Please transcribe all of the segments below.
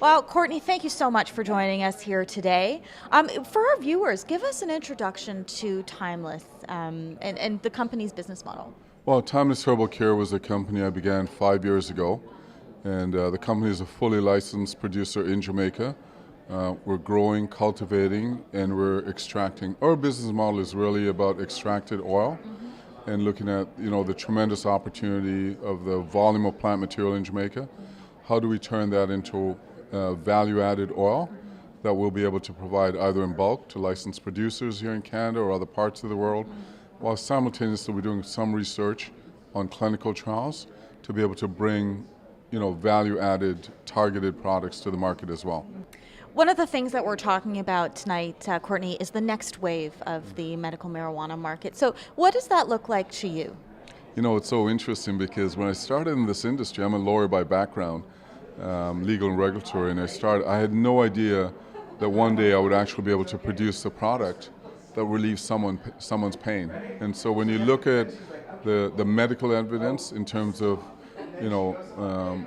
Well, Courtney, thank you so much for joining us here today. For our viewers, give us an introduction to Timeless and the company's business model. Well, Timeless Herbal Care was a company I began 5 years ago, and the company is a fully licensed producer in Jamaica. We're growing, cultivating, and we're extracting. Our business model is really about extracted oil and looking at the tremendous opportunity of the volume of plant material in Jamaica. How do we turn that into value-added oil that we'll be able to provide either in bulk to licensed producers here in Canada or other parts of the world, while simultaneously we're doing some research on clinical trials to be able to bring value-added, targeted products to the market as well. One of the things that we're talking about tonight, Courtney, is the next wave of the medical marijuana market. So what does that look like to you? It's so interesting because when I started in this industry, I'm a lawyer by background, legal and regulatory, and I had no idea that one day I would actually be able to produce a product that relieves someone's pain. And so when you look at the medical evidence in terms of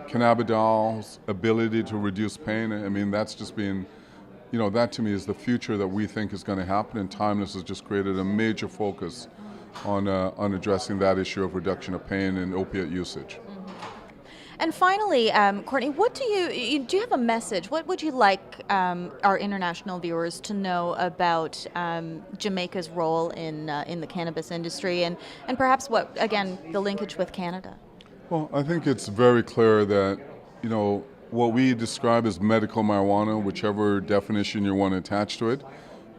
cannabidol's ability to reduce pain, I mean, that's just been, that to me is the future that we think is going to happen, and Timeless has just created a major focus on addressing that issue of reduction of pain and opiate usage. And finally, Courtney, what do you have a message? What would you like our international viewers to know about Jamaica's role in the cannabis industry, and perhaps the linkage with Canada? Well, I think it's very clear that, what we describe as medical marijuana, whichever definition you want to attach to it,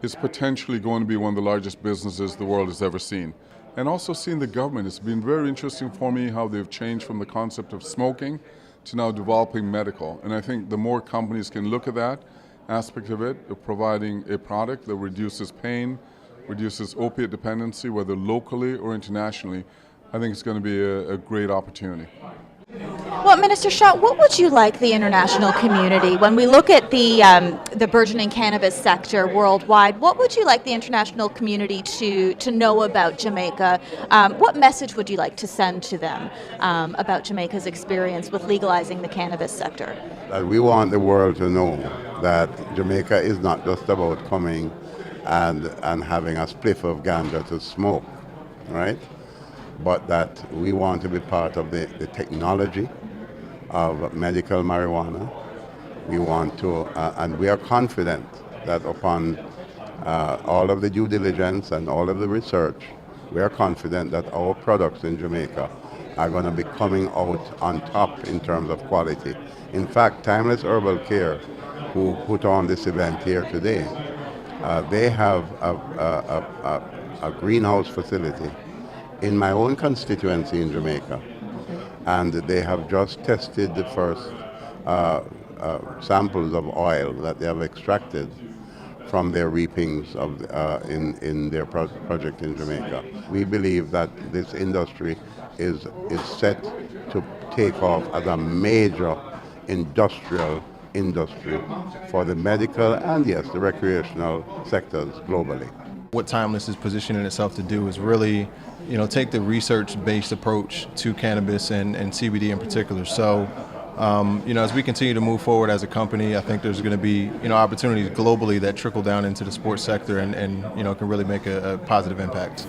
is potentially going to be one of the largest businesses the world has ever seen. And also seeing the government, it's been very interesting for me how they've changed from the concept of smoking to now developing medical. And I think the more companies can look at that aspect of it, of providing a product that reduces pain, reduces opiate dependency, whether locally or internationally, I think it's going to be a great opportunity. Well, Minister Shaw, what would you like the international community, when we look at the burgeoning cannabis sector worldwide, what would you like the international community to know about Jamaica? What message would you like to send to them about Jamaica's experience with legalizing the cannabis sector? We want the world to know that Jamaica is not just about coming and having a spliff of ganja to smoke, right? But that we want to be part of the technology of medical marijuana. We want to, and we are confident that upon all of the due diligence and all of the research, we are confident that our products in Jamaica are going to be coming out on top in terms of quality. In fact, Timeless Herbal Care, who put on this event here today, they have a greenhouse facility in my own constituency in Jamaica, and they have just tested the first samples of oil that they have extracted from their reapings in their project in Jamaica. We believe that this industry is set to take off as a major industrial industry for the medical and, yes, the recreational sectors globally. What Timeless is positioning itself to do is really, take the research-based approach to cannabis and CBD in particular. So, as we continue to move forward as a company, I think there's going to be, opportunities globally that trickle down into the sports sector and can really make a positive impact.